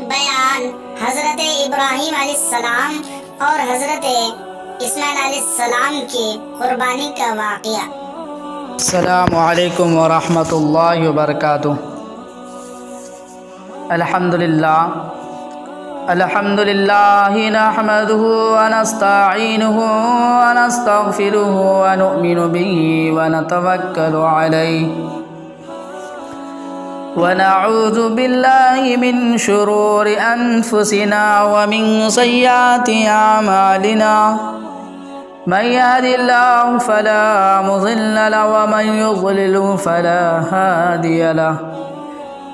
بیان حضرت ابراہیم علیہ السلام اور حضرت اسماعیل علیہ السلام کی قربانی کا واقعہ۔ السلام علیکم ورحمۃ اللہ وبرکاتہ۔ الحمد للہ نحمده ونستعینه ونستغفره ونؤمن به ونتوکل علیہ ونعوذ باللہ من شرور انفسنا ومن سیئات اعمالنا من يهد الله فلا مضل له ومن يضلل فلا هادي له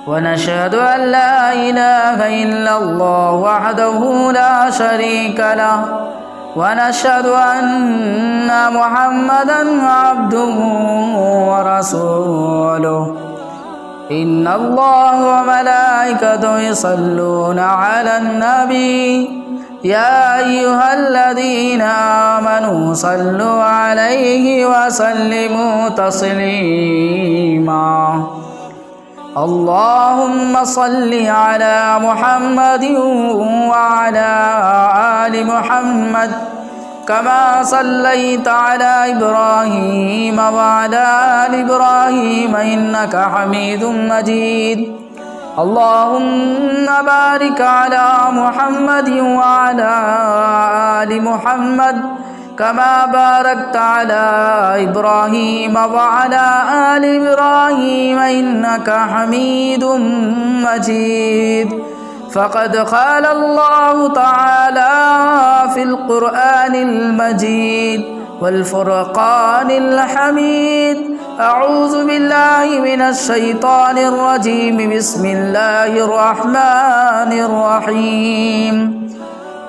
ونشهد أن لا إله إلا الله وحده لا شريك له ونشهد أن محمدا عبده ورسوله إن الله وملائكته يصلون على النبي يا أيها الذين آمنوا صلوا عليه وسلموا تسليما اللهم صل على محمد وعلى آل محمد كما صليت على إبراهيم وعلى آل إبراهيم إنك حميد مجيد اللهم بارك على محمد وعلى آل محمد كما باركت على إبراهيم وعلى آل إبراهيم إنك حميد مجيد فقد قال الله تعالى في القرآن المجيد والفرقان الحميد أعوذ بالله من الشيطان الرجيم بسم الله الرحمن الرحيم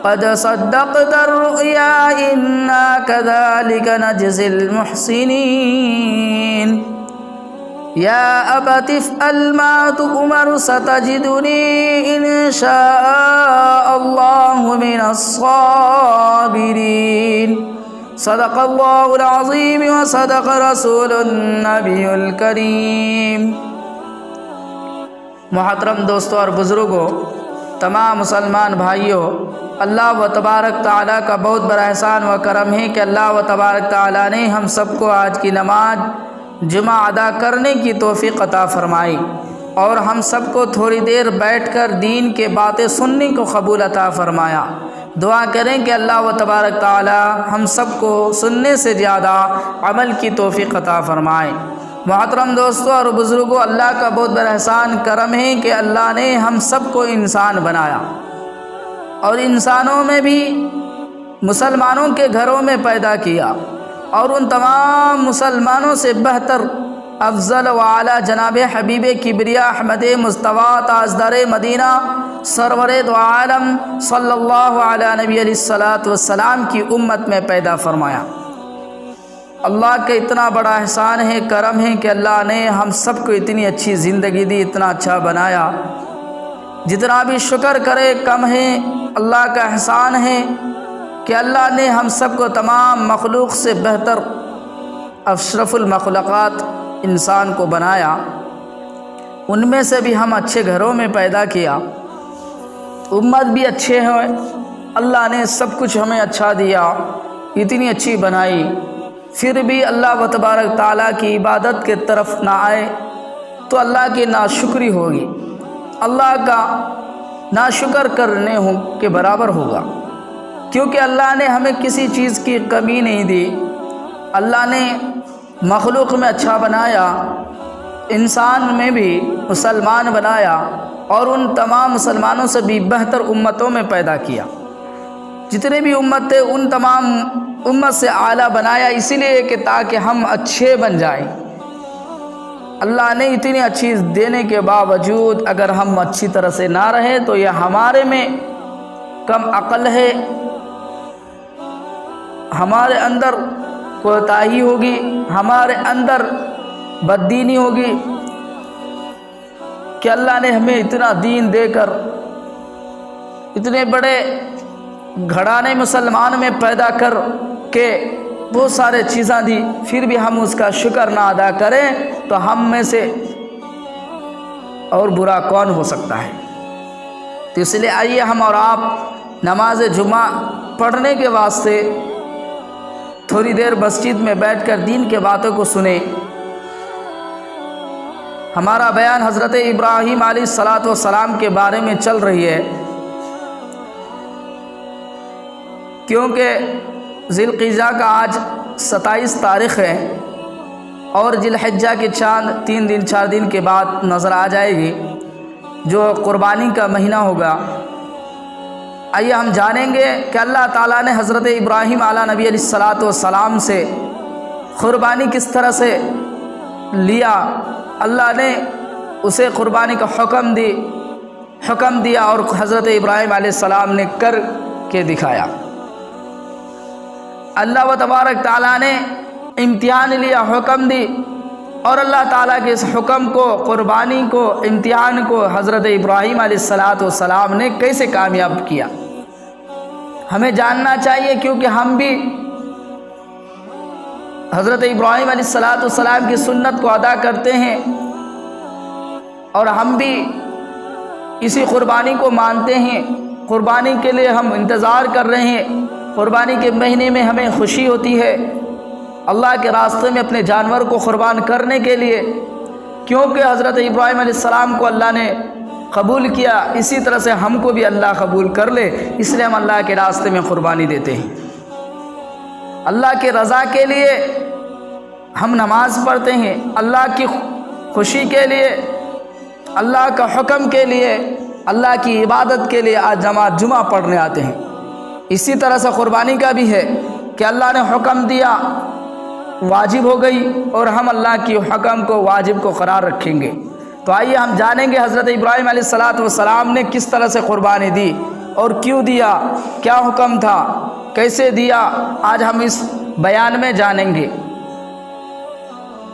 قد صدقت الرؤيا إنا كذلك نجزي المحسنين يا أبت افعل ما تؤمر ستجدني إن شاء الله من الصابرين صدق الله العظيم وصدق رسول النبي الكريم۔ محترم دوستوں اور بزرگوں، تمام مسلمان بھائیوں، اللہ و تبارک تعالیٰ کا بہت بڑا احسان و کرم ہے کہ اللہ و تبارک تعالیٰ نے ہم سب کو آج کی نماز جمعہ ادا کرنے کی توفیق عطا فرمائی اور ہم سب کو تھوڑی دیر بیٹھ کر دین کے باتیں سننے کو قبول عطا فرمایا۔ دعا کریں کہ اللہ و تبارک تعالیٰ ہم سب کو سننے سے زیادہ عمل کی توفیق عطا فرمائے۔ محترم دوستوں اور بزرگوں، اللہ کا بہت بڑا احسان کرم ہے کہ اللہ نے ہم سب کو انسان بنایا اور انسانوں میں بھی مسلمانوں کے گھروں میں پیدا کیا، اور ان تمام مسلمانوں سے بہتر افضل و اعلیٰ جناب حبیب کبریا احمد مصطفیٰ تاجدار مدینہ سرور دو عالم صلی اللہ علیہ نبی علیہ السلام کی امت میں پیدا فرمایا۔ اللہ کا اتنا بڑا احسان ہے، کرم ہے کہ اللہ نے ہم سب کو اتنی اچھی زندگی دی، اتنا اچھا بنایا، جتنا بھی شکر کرے کم ہے۔ اللہ کا احسان ہے کہ اللہ نے ہم سب کو تمام مخلوق سے بہتر اشرف المخلوقات انسان کو بنایا، ان میں سے بھی ہم اچھے گھروں میں پیدا کیا، امت بھی اچھے ہیں، اللہ نے سب کچھ ہمیں اچھا دیا، اتنی اچھی بنائی، پھر بھی اللہ و تبارک تعالیٰ کی عبادت کے طرف نہ آئے تو اللہ کی ناشکری ہوگی، اللہ کا ناشکر کرنے کے برابر ہوگا، کیونکہ اللہ نے ہمیں کسی چیز کی کمی نہیں دی۔ اللہ نے مخلوق میں اچھا بنایا، انسان میں بھی مسلمان بنایا، اور ان تمام مسلمانوں سے بھی بہتر امتوں میں پیدا کیا۔ جتنے بھی امت تھے ان تمام امت سے اعلیٰ بنایا، اسی لیے کہ تاکہ ہم اچھے بن جائیں۔ اللہ نے اتنی اچھی دینے کے باوجود اگر ہم اچھی طرح سے نہ رہیں تو یہ ہمارے میں کم عقل ہے، ہمارے اندر کوتاہی ہوگی، ہمارے اندر بددینی ہوگی کہ اللہ نے ہمیں اتنا دین دے کر اتنے بڑے گھرانے مسلمان میں پیدا کر کے بہت سارے چیزاں دی، پھر بھی ہم اس کا شکر نہ ادا کریں تو ہم میں سے اور برا کون ہو سکتا ہے؟ تو اس لیے آئیے ہم اور آپ نماز جمعہ پڑھنے کے واسطے تھوڑی دیر مسجد میں بیٹھ کر دین کے باتوں کو سنیں۔ ہمارا بیان حضرت ابراہیم علیہ السلام کے بارے میں چل رہی ہے، کیونکہ ذی القعدہ کا آج 27 تاریخ ہے اور ذی الحجہ کے چاند 3 دن 4 دن کے بعد نظر آ جائے گی، جو قربانی کا مہینہ ہوگا۔ آئیے ہم جانیں گے کہ اللہ تعالیٰ نے حضرت ابراہیم علیہ نبی علیہ السلام سے قربانی کس طرح سے لیا۔ اللہ نے اسے قربانی کا حکم دیا اور حضرت ابراہیم علیہ السلام نے کر کے دکھایا۔ اللہ تبارک تعالیٰ نے امتحان لیا، حکم دی، اور اللہ تعالیٰ کے اس حکم کو، قربانی کو، امتحان کو حضرت ابراہیم علیہ السلام نے کیسے کامیاب کیا، ہمیں جاننا چاہیے، کیونکہ ہم بھی حضرت ابراہیم علیہ السلام کی سنت کو ادا کرتے ہیں اور ہم بھی اسی قربانی کو مانتے ہیں۔ قربانی کے لیے ہم انتظار کر رہے ہیں، قربانی کے مہینے میں ہمیں خوشی ہوتی ہے اللہ کے راستے میں اپنے جانور کو قربان کرنے کے لیے، کیونکہ حضرت ابراہیم علیہ السلام کو اللہ نے قبول کیا، اسی طرح سے ہم کو بھی اللہ قبول کر لے، اس لیے ہم اللہ کے راستے میں قربانی دیتے ہیں۔ اللہ کی رضا کے لیے ہم نماز پڑھتے ہیں، اللہ کی خوشی کے لیے، اللہ کا حکم کے لیے، اللہ کی عبادت کے لیے آج جماعت جمعہ پڑھنے آتے ہیں۔ اسی طرح سے قربانی کا بھی ہے کہ اللہ نے حکم دیا، واجب ہو گئی، اور ہم اللہ کی حکم کو، واجب کو قرار رکھیں گے۔ تو آئیے ہم جانیں گے حضرت ابراہیم علیہ السلام نے کس طرح سے قربانی دی اور کیوں دیا، کیا حکم تھا، کیسے دیا، آج ہم اس بیان میں جانیں گے۔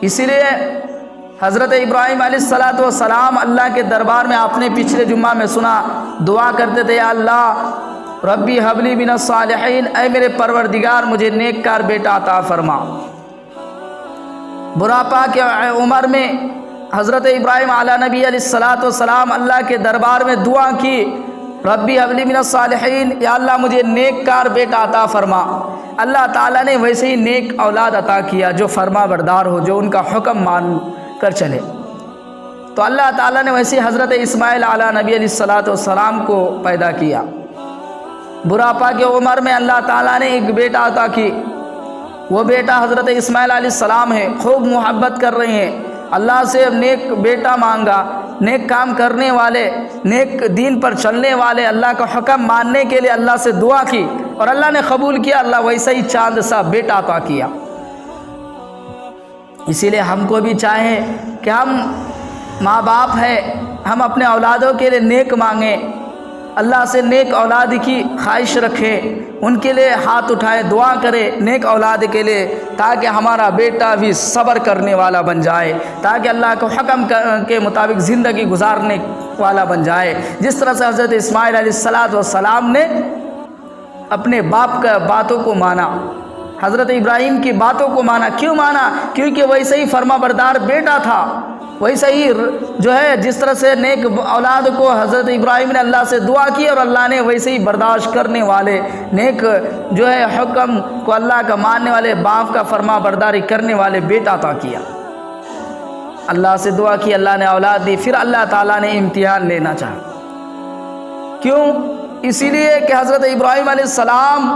اسی لیے حضرت ابراہیم علیہ السلام اللہ کے دربار میں، آپ نے پچھلے جمعہ میں سنا، دعا کرتے تھے، یا اللہ ربی حبلی من الصالحین، اے میرے پروردگار مجھے نیک کار بیٹا عطا فرما۔ بڑھاپا کے عمر میں حضرت ابراہیم علیہ نبی علیہ السلام اللہ کے دربار میں دعا کی، ربی حبلی من الصالحین، یا اللہ مجھے نیک کار بیٹا عطا فرما۔ اللہ تعالیٰ نے ویسے ہی نیک اولاد عطا کیا، جو فرما بردار ہو، جو ان کا حکم مان کر چلے۔ تو اللہ تعالیٰ نے ویسے حضرت اسماعیل علیہ نبی علیہ السلام کو پیدا کیا۔ بڑھاپا کے عمر میں اللہ تعالیٰ نے ایک بیٹا عطا کی، وہ بیٹا حضرت اسماعیل علیہ السلام ہے۔ خوب محبت کر رہے ہیں، اللہ سے نیک بیٹا مانگا، نیک کام کرنے والے، نیک دین پر چلنے والے، اللہ کا حکم ماننے کے لیے اللہ سے دعا کی، اور اللہ نے قبول کیا، اللہ ویسا ہی چاند سا بیٹا عطا کیا۔ اسی لیے ہم کو بھی چاہے کہ ہم ماں باپ ہیں، ہم اپنے اولادوں کے لیے نیک مانگیں، اللہ سے نیک اولاد کی خواہش رکھیں، ان کے لیے ہاتھ اٹھائے، دعا کرے نیک اولاد کے لیے، تاکہ ہمارا بیٹا بھی صبر کرنے والا بن جائے، تاکہ اللہ کے حکم کے مطابق زندگی گزارنے والا بن جائے۔ جس طرح سے حضرت اسماعیل علیہ السلام نے اپنے باپ کا باتوں کو مانا، حضرت ابراہیم کی باتوں کو مانا۔ کیوں مانا؟ کیونکہ ویسے ہی فرما بردار بیٹا تھا، ویسے ہی جو ہے جس طرح سے نیک اولاد کو حضرت ابراہیم نے اللہ سے دعا کی، اور اللہ نے ویسے ہی برداشت کرنے والے، نیک جو ہے حکم کو اللہ کا ماننے والے، باپ کا فرما برداری کرنے والے بیٹا عطا کیا۔ اللہ سے دعا کی، اللہ نے اولاد دی، پھر اللہ تعالیٰ نے امتحان لینا چاہا۔ کیوں؟ اسی لیے کہ حضرت ابراہیم علیہ السلام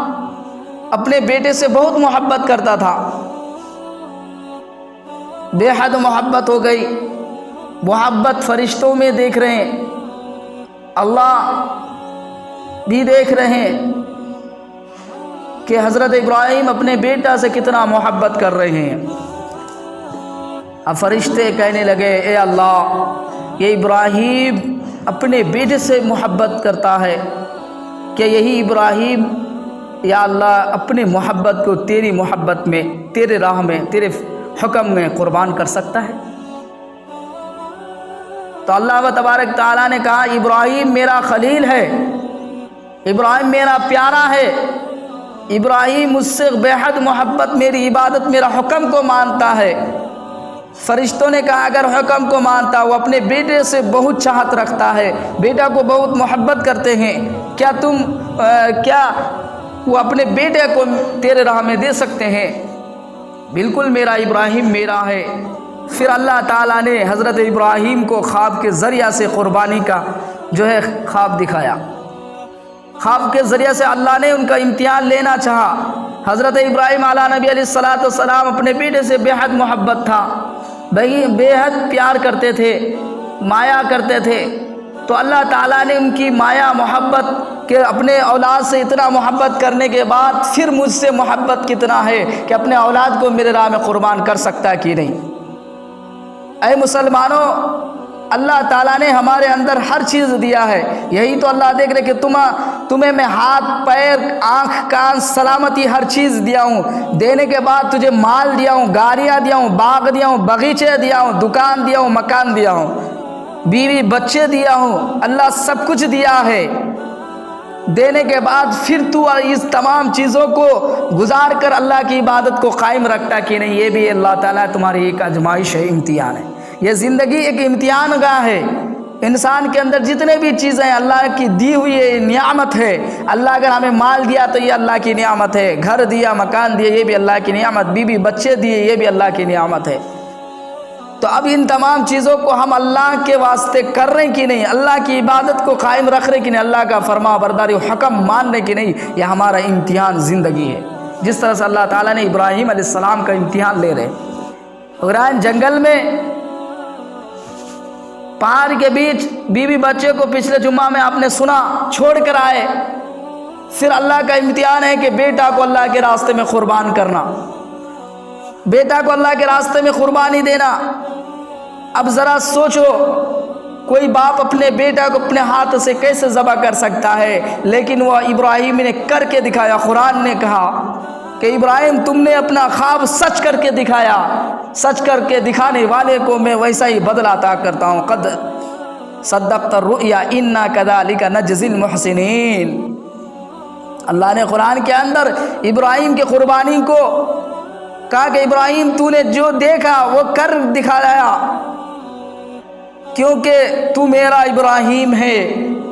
اپنے بیٹے سے بہت محبت کرتا تھا، بے حد محبت ہو گئی۔ محبت فرشتوں میں دیکھ رہے ہیں، اللہ بھی دیکھ رہے ہیں کہ حضرت ابراہیم اپنے بیٹا سے کتنا محبت کر رہے ہیں۔ اب فرشتے کہنے لگے، اے اللہ، یہ ابراہیم اپنے بیٹے سے محبت کرتا ہے، کہ یہی ابراہیم یا اللہ اپنے محبت کو تیری محبت میں، تیرے راہ میں، تیرے حکم میں قربان کر سکتا ہے؟ تو اللہ تبارک تعالیٰ نے کہا، ابراہیم میرا خلیل ہے، ابراہیم میرا پیارا ہے، ابراہیم مجھ سے بے حد محبت، میری عبادت، میرا حکم کو مانتا ہے، فرشتوں نے کہا اگر حکم کو مانتا، وہ اپنے بیٹے سے بہت چاہت رکھتا ہے، بیٹا کو بہت محبت کرتے ہیں، کیا وہ اپنے بیٹے کو تیرے راہ میں دے سکتے ہیں؟ بالکل میرا ابراہیم میرا ہے۔ پھر اللہ تعالیٰ نے حضرت ابراہیم کو خواب کے ذریعہ سے قربانی کا خواب دکھایا۔ خواب کے ذریعے سے اللہ نے ان کا امتحان لینا چاہا۔ حضرت ابراہیم علیہ نبی علیہ الصلوۃ والسلام اپنے بیٹے سے بے حد محبت تھا، بے حد پیار کرتے تھے، مایا کرتے تھے۔ تو اللہ تعالیٰ نے ان کی مایا محبت کہ اپنے اولاد سے اتنا محبت کرنے کے بعد پھر مجھ سے محبت کتنا ہے کہ اپنے اولاد کو میرے راہ میں قربان کر سکتا ہے کہ نہیں۔ اے مسلمانوں، اللہ تعالیٰ نے ہمارے اندر ہر چیز دیا ہے، یہی تو اللہ دیکھ رہے کہ تمہیں میں ہاتھ پیر آنکھ کان سلامتی ہر چیز دیا ہوں، دینے کے بعد تجھے مال دیا ہوں، گاڑیاں دیا ہوں، باغ دیا ہوں، باغیچے دیا ہوں، دکان دیا ہوں، مکان دیا ہوں، بیوی بچے دیا ہوں، اللہ سب کچھ دیا ہے۔ دینے کے بعد پھر تو اس تمام چیزوں کو گزار کر اللہ کی عبادت کو قائم رکھتا کہ نہیں، یہ بھی اللہ تعالیٰ تمہاری ایک آزمائش ہے، امتحان ہے۔ یہ زندگی ایک امتحان گاہ ہے۔ انسان کے اندر جتنے بھی چیزیں اللہ کی دی ہوئی ہے نعمت ہے۔ اللہ اگر ہمیں مال دیا تو یہ اللہ کی نعمت ہے، گھر دیا، مکان دیا، یہ بھی اللہ کی نعمت، بیوی بچے دیے، یہ بھی اللہ کی نعمت ہے۔ تو اب ان تمام چیزوں کو ہم اللہ کے واسطے کر رہے ہیں کہ نہیں، اللہ کی عبادت کو قائم رکھ رہے کہ نہیں، اللہ کا فرما برداری حکم مان رہے کہ نہیں، یہ ہمارا امتحان زندگی ہے۔ جس طرح سے اللہ تعالیٰ نے ابراہیم علیہ السلام کا امتحان لے رہے۔ ابراہیم جنگل میں پہاڑ کے بیچ بیوی بچے کو پچھلے جمعہ میں آپ نے سنا چھوڑ کر آئے۔ پھر اللہ کا امتحان ہے کہ بیٹا کو اللہ کے راستے میں قربان کرنا، بیٹا کو اللہ کے راستے میں قربانی دینا۔ اب ذرا سوچو، کوئی باپ اپنے بیٹا کو اپنے ہاتھ سے کیسے ذبح کر سکتا ہے؟ لیکن وہ ابراہیم نے کر کے دکھایا۔ قرآن نے کہا کہ ابراہیم تم نے اپنا خواب سچ کر کے دکھایا، سچ کر کے دکھانے والے کو میں ویسا ہی بدلہ عطا کرتا ہوں۔ قد صدقت الرؤیا انا کذالک نجزی المحسنین۔ اللہ نے قرآن کے اندر ابراہیم کی قربانی کو کہا کہ ابراہیم تو نے جو دیکھا وہ کر دکھایا، کیونکہ تو میرا ابراہیم ہے،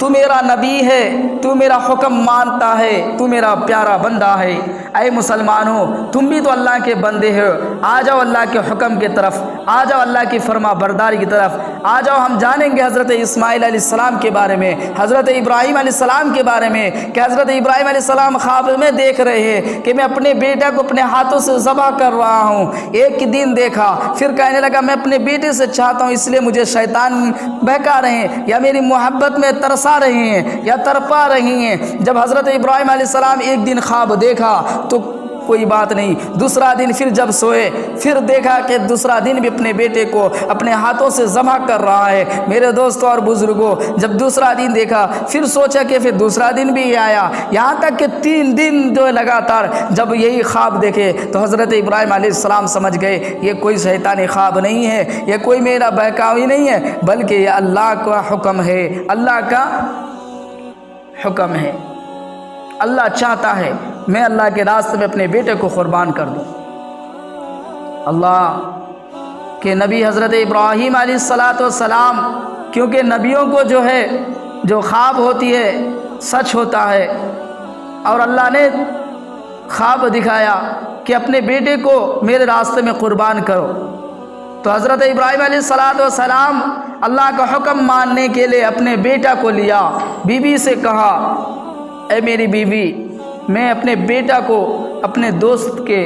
تو میرا نبی ہے، تو میرا حکم مانتا ہے، تو میرا پیارا بندہ ہے۔ اے مسلمانوں، تم بھی تو اللہ کے بندے ہو، آ جاؤ اللہ کے حکم کی طرف، آ جاؤ اللہ کی فرما برداری کی طرف، آ جاؤ۔ ہم جانیں گے حضرت اسماعیل علیہ السلام کے بارے میں، حضرت ابراہیم علیہ السلام کے بارے میں، کہ حضرت ابراہیم علیہ السلام خواب میں دیکھ رہے ہیں کہ میں اپنے بیٹا کو اپنے ہاتھوں سے ذبح کر رہا ہوں۔ ایک دن دیکھا، پھر کہنے لگا میں اپنے بیٹے سے چاہتا ہوں، اس لیے مجھے شیطان بہکا رہے ہیں یا میری محبت میں ترسا رہے ہیں یا تڑپا رہی ہیں۔ جب حضرت ابراہیم علیہ السلام ایک دن خواب دیکھا تو کوئی بات نہیں، دوسرا دن پھر جب سوئے پھر دیکھا کہ دوسرا دن بھی اپنے بیٹے کو اپنے ہاتھوں سے ذبح کر رہا ہے۔ میرے دوستوں اور بزرگوں، جب دوسرا دن دیکھا پھر سوچا کہ پھر دوسرا دن بھی آیا، یہاں تک کہ 3 دن جو لگاتار جب یہی خواب دیکھے تو حضرت ابراہیم علیہ السلام سمجھ گئے یہ کوئی شیطانی خواب نہیں ہے، یہ کوئی میرا بہکاوی نہیں ہے، بلکہ یہ اللہ کا حکم ہے، اللہ کا حکم ہے۔ اللہ چاہتا ہے میں اللہ کے راستے میں اپنے بیٹے کو قربان کر دوں۔ اللہ کے نبی حضرت ابراہیم علیہ السلام، کیونکہ نبیوں کو جو خواب ہوتی ہے سچ ہوتا ہے، اور اللہ نے خواب دکھایا کہ اپنے بیٹے کو میرے راستے میں قربان کرو، تو حضرت ابراہیم علیہ السلام اللہ کا حکم ماننے کے لیے اپنے بیٹا کو لیا۔ بیوی سے کہا اے میری بیوی، میں اپنے بیٹا کو اپنے دوست کے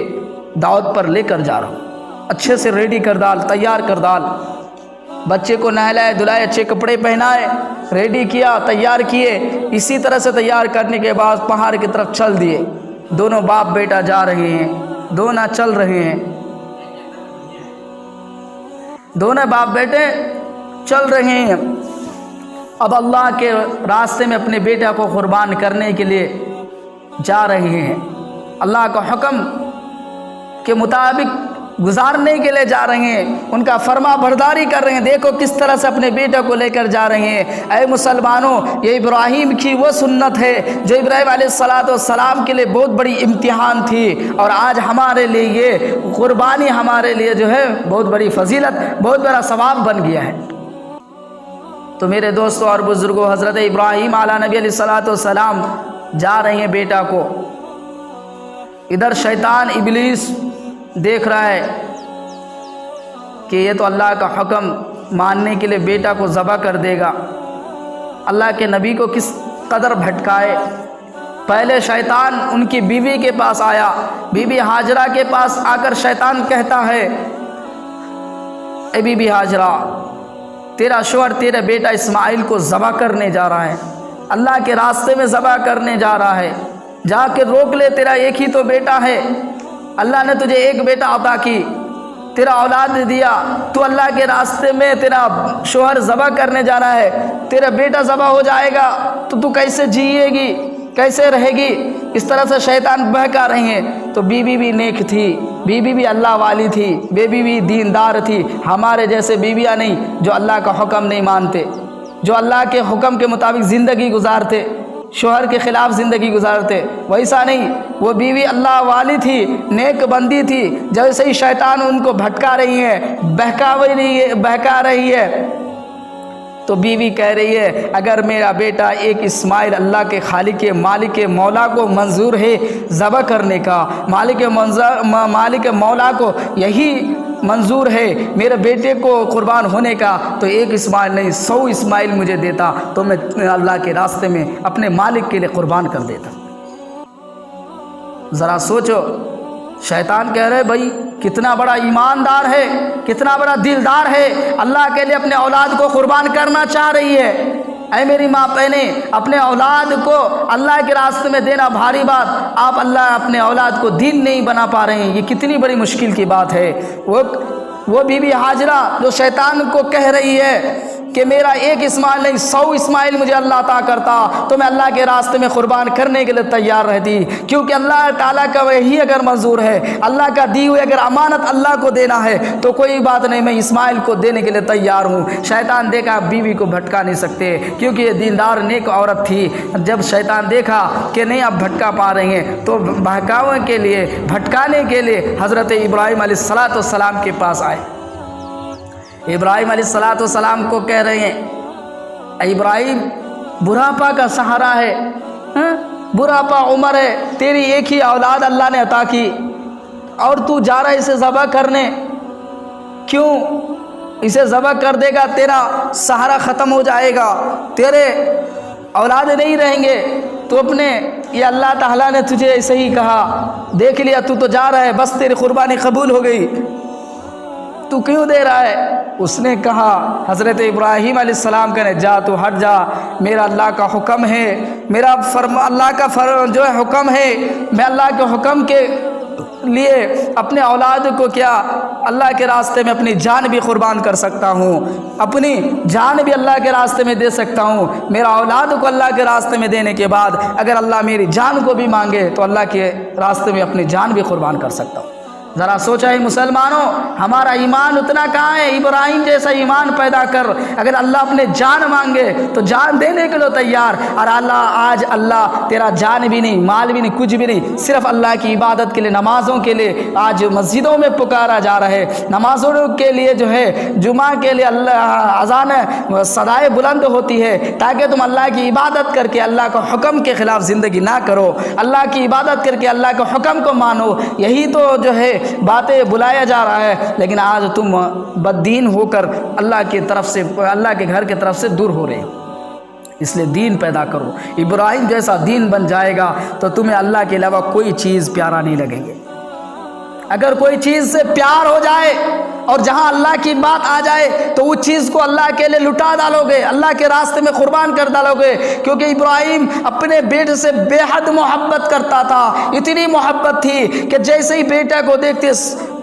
دعوت پر لے کر جا رہا ہوں، اچھے سے ریڈی کر ڈال، تیار کر ڈال، بچے کو نہلائے دھلائے، اچھے کپڑے پہنائے، ریڈی کیا، تیار کیے۔ اسی طرح سے تیار کرنے کے بعد پہاڑ کی طرف چل دیے۔ دونوں باپ بیٹا جا رہے ہیں، دونوں چل رہے ہیں، دونوں باپ بیٹے چل رہے ہیں۔ اب اللہ کے راستے میں اپنے بیٹا کو قربان کرنے کے لیے جا رہے ہیں۔ اللہ کا حکم کے مطابق گزارنے کے لیے جا رہے ہیں، ان کا فرما برداری کر رہے ہیں۔ دیکھو کس طرح سے اپنے بیٹے کو لے کر جا رہے ہیں۔ اے مسلمانوں، یہ ابراہیم کی وہ سنت ہے جو ابراہیم علیہ السلام کے لیے بہت بڑی امتحان تھی، اور آج ہمارے لیے یہ قربانی ہمارے لیے جو ہے بہت بڑی فضیلت، بہت بڑا ثواب بن گیا ہے۔ تو میرے دوستوں اور بزرگوں، حضرت ابراہیم علیہ نبی علیہ السلام جا رہے ہیں بیٹا کو، ادھر شیطان ابلیس دیکھ رہا ہے کہ یہ تو اللہ کا حکم ماننے کے لیے بیٹا کو ذبح کر دے گا، اللہ کے نبی کو کس قدر بھٹکائے۔ پہلے شیطان ان کی بیوی کے پاس آیا، بی بی ہاجرہ کے پاس آ کر شیطان کہتا ہے، اے بی بی ہاجرہ، تیرا شوہر تیرے بیٹا اسماعیل کو ذبح کرنے جا رہا ہے، اللہ کے راستے میں ذبح کرنے جا رہا ہے، جا کے روک لے، تیرا ایک ہی تو بیٹا ہے، اللہ نے تجھے ایک بیٹا عطا کی، تیرا اولاد دیا، تو اللہ کے راستے میں تیرا شوہر ذبح کرنے جا رہا ہے، تیرا بیٹا ذبح ہو جائے گا تو کیسے جیے گی، کیسے رہے گی؟ اس طرح سے شیطان بہکا رہے ہیں۔ تو بیوی بھی نیک تھی، بیوی بھی اللہ والی تھی، بیوی بھی دیندار تھی، ہمارے جیسے بیویاں نہیں جو اللہ کا حکم نہیں مانتے، جو اللہ کے حکم کے مطابق زندگی گزارتے، شوہر کے خلاف زندگی گزارتے، ویسا نہیں، وہ بیوی اللہ والی تھی، نیک بندی تھی، جیسے ہی شیطان ان کو بھٹکا رہی ہے، بہکا رہی ہے، تو بیوی کہہ رہی ہے اگر میرا بیٹا ایک اسماعیل اللہ کے خالق مالک مولا کو منظور ہے ذبح کرنے کا، مالک مولا کو یہی منظور ہے میرے بیٹے کو قربان ہونے کا، تو ایک اسماعیل نہیں 100 اسماعیل مجھے دیتا تو میں اللہ کے راستے میں اپنے مالک کے لیے قربان کر دیتا۔ ذرا سوچو، شیطان کہہ رہے بھائی کتنا بڑا ایماندار ہے، کتنا بڑا دلدار ہے، اللہ کے لیے اپنے اولاد کو قربان کرنا چاہ رہی ہے۔ اے میری ماں بہنیں، اپنے اولاد کو اللہ کے راستے میں دینا بھاری بات، آپ اپنے اولاد کو دین نہیں بنا پا رہے ہیں، یہ کتنی بڑی مشکل کی بات ہے۔ وہ بی بی ہاجرہ جو شیطان کو کہہ رہی ہے کہ میرا ایک اسماعیل نہیں 100 اسماعیل مجھے اللہ عطا کرتا تو میں اللہ کے راستے میں قربان کرنے کے لیے تیار رہتی، کیونکہ اللہ تعالیٰ کا وہی اگر منظور ہے، اللہ کا دی ہوئی اگر امانت اللہ کو دینا ہے تو کوئی بات نہیں، میں اسماعیل کو دینے کے لیے تیار ہوں۔ شیطان دیکھا بیوی کو بھٹکا نہیں سکتے کیونکہ یہ دیندار نیک عورت تھی، جب شیطان دیکھا کہ نہیں اب بھٹکا پا رہے ہیں تو بھٹکانے کے لیے حضرت ابراہیم علیہ السلام کے پاس آئے۔ ابراہیم علیہ السلام کو کہہ رہے ہیں اے ابراہیم، بڑھاپا کا سہارا ہے، بڑھاپا عمر ہے، تیری ایک ہی اولاد اللہ نے عطا کی اور تو جا رہا ہے اسے ذبح کرنے، کیوں؟ اسے ذبح کر دے گا تیرا سہارا ختم ہو جائے گا، تیرے اولاد نہیں رہیں گے، تو اپنے یہ اللہ تعالیٰ نے تجھے ایسے ہی کہا، دیکھ لیا تو جا رہا ہے، بس تیری قربانی قبول ہو گئی، تو کیوں دے رہا ہے؟ اس نے کہا، حضرت ابراہیم علیہ السلام کہنے جا تو ہٹ جا، میرا اللہ کا حکم ہے، میرا اللہ کا جو ہے حکم ہے، میں اللہ کے حکم کے لیے اپنے اولاد کو کیا اللہ کے راستے میں اپنی جان بھی قربان کر سکتا ہوں، اپنی جان بھی اللہ کے راستے میں دے سکتا ہوں، میرا اولاد کو اللہ کے راستے میں دینے کے بعد اگر اللہ میری جان کو بھی مانگے تو اللہ کے راستے میں اپنی جان بھی قربان کر سکتا ہوں۔ ذرا سوچا ہے مسلمانوں، ہمارا ایمان اتنا کہاں ہے؟ ابراہیم جیسا ایمان پیدا کر، اگر اللہ اپنے جان مانگے تو جان دینے کے لیے تیار، اور آج اللہ تیرا جان بھی نہیں، مال بھی نہیں، کچھ بھی نہیں، صرف اللہ کی عبادت کے لیے، نمازوں کے لیے آج مسجدوں میں پکارا جا رہا ہے، نمازوں کے لیے جو ہے جمعہ کے لیے اللہ اذان صدائے بلند ہوتی ہے تاکہ تم اللہ کی عبادت کر کے اللہ کا حکم کے خلاف زندگی نہ کرو، اللہ کی عبادت کر کے اللہ کے حکم کو مانو، یہی تو جو ہے باتیں بلایا جا رہا ہے، لیکن آج تم بددین ہو کر اللہ کی طرف سے، اللہ کے گھر کی طرف سے دور ہو رہے ہو۔ اس لیے دین پیدا کرو، ابراہیم جیسا دین بن جائے گا تو تمہیں اللہ کے علاوہ کوئی چیز پیارا نہیں لگے گی۔ اگر کوئی چیز سے پیار ہو جائے اور جہاں اللہ کی بات آ جائے تو اس چیز کو اللہ کے لیے لٹا ڈالو گے، اللہ کے راستے میں قربان کر ڈالو گے، کیونکہ ابراہیم اپنے بیٹے سے بے حد محبت کرتا تھا، اتنی محبت تھی کہ جیسے ہی بیٹے کو دیکھتے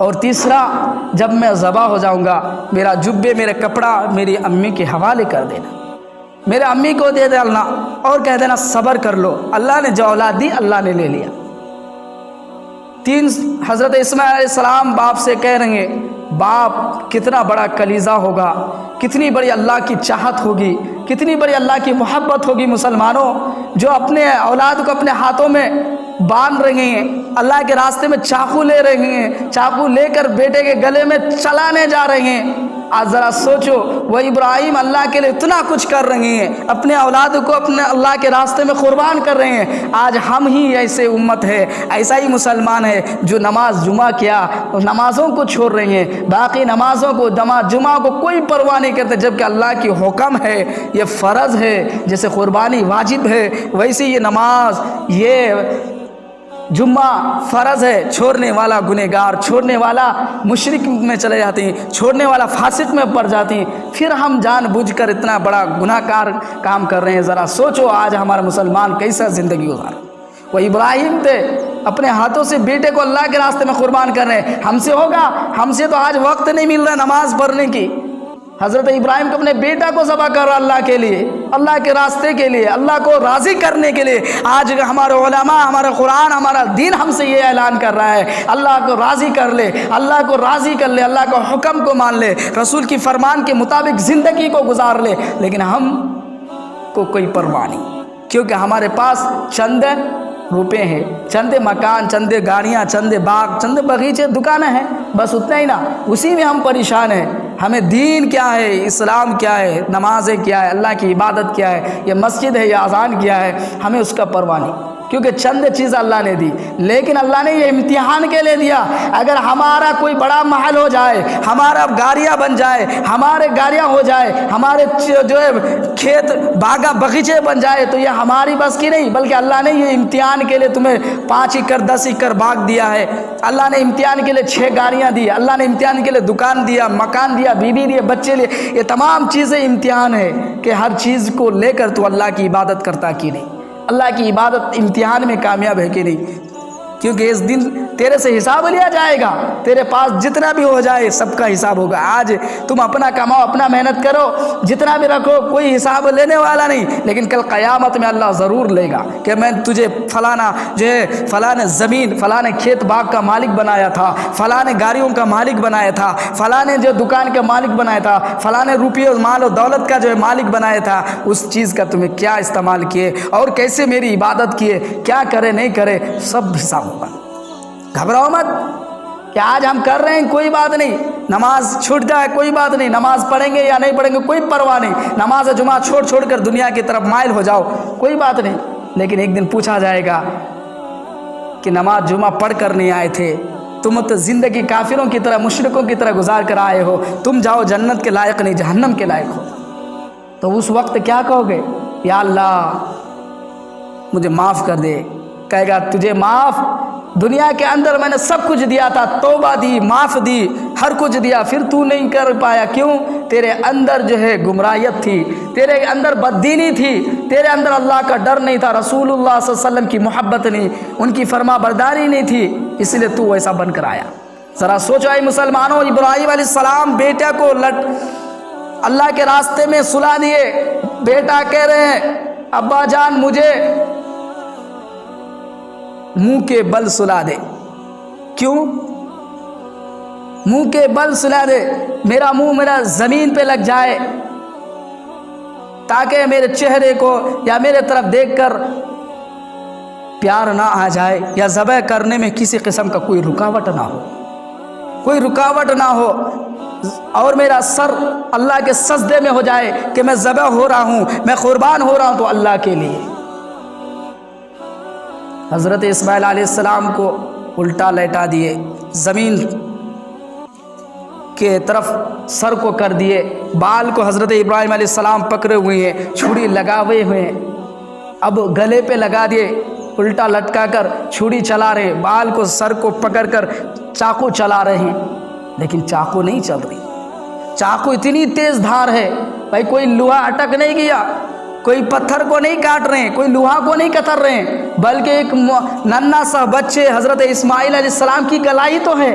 اور تیسرا، جب میں ذبح ہو جاؤں گا میرا جبے میرے کپڑا میری امی کے حوالے کر دینا، میرے امی کو دے دینا اور کہہ دینا صبر کر لو، اللہ نے جو اولاد دی اللہ نے لے لیا۔ تین، حضرت اسماعیل علیہ السلام باپ سے کہہ رہے ہیں، باپ کتنا بڑا کلیجہ ہوگا، کتنی بڑی اللہ کی چاہت ہوگی، کتنی بڑی اللہ کی محبت ہوگی مسلمانوں، جو اپنے اولاد کو اپنے ہاتھوں میں باندھ رہے ہیں، اللہ کے راستے میں چاقو لے رہے ہیں، چاقو لے کر بیٹے کے گلے میں چلانے جا رہے ہیں۔ آج ذرا سوچو، وہ ابراہیم اللہ کے لیے اتنا کچھ کر رہے ہیں، اپنے اولاد کو اپنے اللہ کے راستے میں قربان کر رہے ہیں۔ آج ہم ہی ایسے امت ہے، ایسا ہی مسلمان ہے جو نماز جمعہ کیا نمازوں کو چھوڑ رہے ہیں، باقی نمازوں کو نماز جمعہ کو کوئی پرواہ نہیں کرتے، جبکہ اللہ کی حکم ہے، یہ فرض ہے، جیسے قربانی واجب ہے ویسے یہ نماز، یہ جمعہ فرض ہے۔ چھوڑنے والا گنہگار، چھوڑنے والا مشرک میں چلے جاتے ہیں، چھوڑنے والا فاسق میں پڑ جاتے ہیں، پھر ہم جان بوجھ کر اتنا بڑا گناہ کار کام کر رہے ہیں۔ ذرا سوچو آج ہمارے مسلمان کیسا زندگی گزار، وہ ابراہیم تھے اپنے ہاتھوں سے بیٹے کو اللہ کے راستے میں قربان کر رہے ہیں۔ ہم سے ہوگا؟ ہم سے تو آج وقت نہیں مل رہا نماز پڑھنے کی۔ حضرت ابراہیم کو اپنے بیٹا کو ذبح کر رہا اللہ کے لیے، اللہ کے راستے کے لیے، اللہ کو راضی کرنے کے لیے۔ آج ہمارے علماء، ہمارا قرآن، ہمارا دین ہم سے یہ اعلان کر رہا ہے، اللہ کو راضی کر لے، اللہ کو راضی کر لے، اللہ کے حکم کو مان لے، رسول کی فرمان کے مطابق زندگی کو گزار لے۔ لیکن ہم کو کوئی پرواہ نہیں، کیونکہ ہمارے پاس چند روپے ہیں، چند مکان، چند گاڑیاں، چند باغ، چند باغیچے، دکانیں ہیں، بس اتنا ہی نا، اسی میں ہم پریشان ہیں۔ ہمیں دین کیا ہے، اسلام کیا ہے، نمازیں کیا ہے، اللہ کی عبادت کیا ہے، یہ مسجد ہے، یہ اذان کیا ہے، ہمیں اس کا پرواہ نہیں، کیونکہ چند چیز اللہ نے دی، لیکن اللہ نے یہ امتحان کے لیے دیا۔ اگر ہمارا کوئی بڑا محل ہو جائے، ہمارا گاڑیاں بن جائے، ہمارے گاڑیاں ہو جائے، ہمارے جو ہے کھیت باغ باغیچے بن جائے، تو یہ ہماری بس کی نہیں، بلکہ اللہ نے یہ امتحان کے لیے تمہیں 5 ایکڑ 10 ایکڑ باغ دیا ہے، اللہ نے امتحان کے لیے 6 گاڑیاں دی، اللہ نے امتحان کے لیے دکان دیا، مکان دیا، بیوی دیے، بچے لیے، یہ تمام چیزیں امتحان ہے کہ ہر چیز کو لے کر تو اللہ کی عبادت کرتا کہ نہیں، اللہ کی عبادت امتحان میں کامیاب ہے کہ نہیں، کیونکہ اس دن تیرے سے حساب لیا جائے گا، تیرے پاس جتنا بھی ہو جائے سب کا حساب ہوگا۔ آج تم اپنا کماؤ، اپنا محنت کرو، جتنا بھی رکھو، کوئی حساب لینے والا نہیں، لیکن کل قیامت میں اللہ ضرور لے گا کہ میں تجھے فلانا جو ہے فلاں زمین، فلاں کھیت باغ کا مالک بنایا تھا، فلاں گاڑیوں کا مالک بنایا تھا، فلاں جو دکان کا مالک بنایا تھا، فلاں روپیے مال و دولت کا جو ہے مالک بنایا تھا، اس چیز کا تمہیں کیا استعمال کیے اور کیسے میری عبادت کیے، کیا کرے نہیں کرے، سب حساب ہوگا۔ گھبراؤ مت کہ آج ہم کر رہے ہیں کوئی بات نہیں، نماز چھوٹ جائے کوئی بات نہیں، نماز پڑھیں گے یا نہیں پڑھیں گے کوئی پرواہ نہیں، نماز جمعہ چھوڑ کر دنیا کی طرف مائل ہو جاؤ کوئی بات نہیں، لیکن ایک دن پوچھا جائے گا کہ نماز جمعہ پڑھ کر نہیں آئے تھے، تم تو زندگی کافروں کی طرح مشرکوں کی طرح گزار کر آئے ہو، تم جاؤ جنت کے لائق نہیں جہنم کے لائق ہو، تو اس وقت کیا کہو گے؟ یا اللہ مجھے معاف کر دے۔ کہے گا تجھے معاف، دنیا کے اندر میں نے سب کچھ دیا تھا، توبہ دی، معاف دی، ہر کچھ دیا، پھر تو نہیں کر پایا، کیوں؟ تیرے اندر جو ہے گمراہیت تھی، تیرے اندر بددینی تھی، تیرے اندر اللہ کا ڈر نہیں تھا، رسول اللہ صلی اللہ علیہ وسلم کی محبت نہیں، ان کی فرما برداری نہیں تھی، اس لیے تو ویسا بن کر آیا۔ ذرا سوچو اے مسلمانوں، ابراہیم علیہ السلام بیٹے کو اللہ کے راستے میں سلا دیے، بیٹا کہہ رہے ہیں ابا جان مجھے منہ کے بل سلا دے، کیوں؟ منہ کے بل سلا دے، میرا منہ میرا زمین پہ لگ جائے تاکہ میرے چہرے کو یا میرے طرف دیکھ کر پیار نہ آ جائے، یا ذبح کرنے میں کسی قسم کا کوئی رکاوٹ نہ ہو، کوئی رکاوٹ نہ ہو، اور میرا سر اللہ کے سجدے میں ہو جائے کہ میں ذبح ہو رہا ہوں، میں قربان ہو رہا ہوں تو اللہ کے لیے۔ حضرت اسماعیل علیہ السلام کو الٹا لیٹا دیے، زمین کے طرف سر کو کر دیے، بال کو حضرت ابراہیم علیہ السلام پکڑے ہوئے ہیں، چھری لگاوے ہوئے ہیں، اب گلے پہ لگا دیے، الٹا لٹکا کر چھری چلا رہے ہیں، بال کو سر کو پکڑ کر چاقو چلا رہے ہیں، لیکن چاقو نہیں چل رہی، چاقو اتنی تیز دھار ہے، بھائی کوئی لوہا اٹک نہیں گیا، کوئی پتھر کو نہیں کاٹ رہے ہیں، کوئی لوہا کو نہیں کتر رہے ہیں، بلکہ ایک ننھا سا بچے حضرت اسماعیل علیہ السلام کی گلائی تو ہے،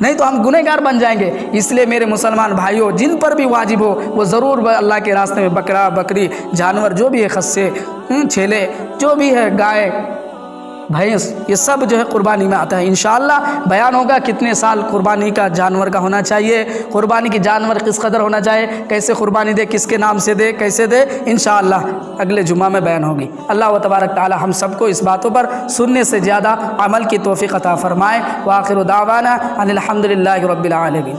نہیں تو ہم گنہگار بن جائیں گے. اس لیے میرے مسلمان بھائیوں، جن پر بھی واجب ہو وہ ضرور اللہ کے راستے میں بکرا بکری جانور جو بھی ہے، خصے چھیلے جو بھی ہے، گائے بھینس، یہ سب جو ہے قربانی میں آتا ہے. انشاءاللہ بیان ہوگا کتنے سال قربانی کا جانور کا ہونا چاہیے، قربانی کی جانور کس قدر ہونا چاہیے، کیسے قربانی دے، کس کے نام سے دے، کیسے دے، انشاءاللہ اگلے جمعہ میں بیان ہوگی. اللہ و تبارک تعالی ہم سب کو اس باتوں پر سننے سے زیادہ عمل کی توفیق عطا فرمائے. وآخر دعوانا ان الحمدللہ رب العالمین.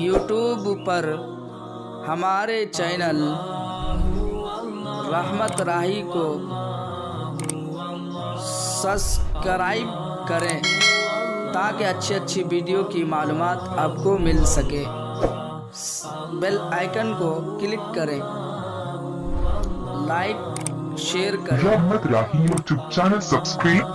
یوٹیوب پر ہمارے چینل رحمت راہی کو سبسکرائب کریں تاکہ اچھی ویڈیو کی معلومات آپ کو مل سکے. بیل آئیکن کو کلک کریں، لائک شیئر کریں. رحمت راہی یوٹیوب چینل سبسکرائب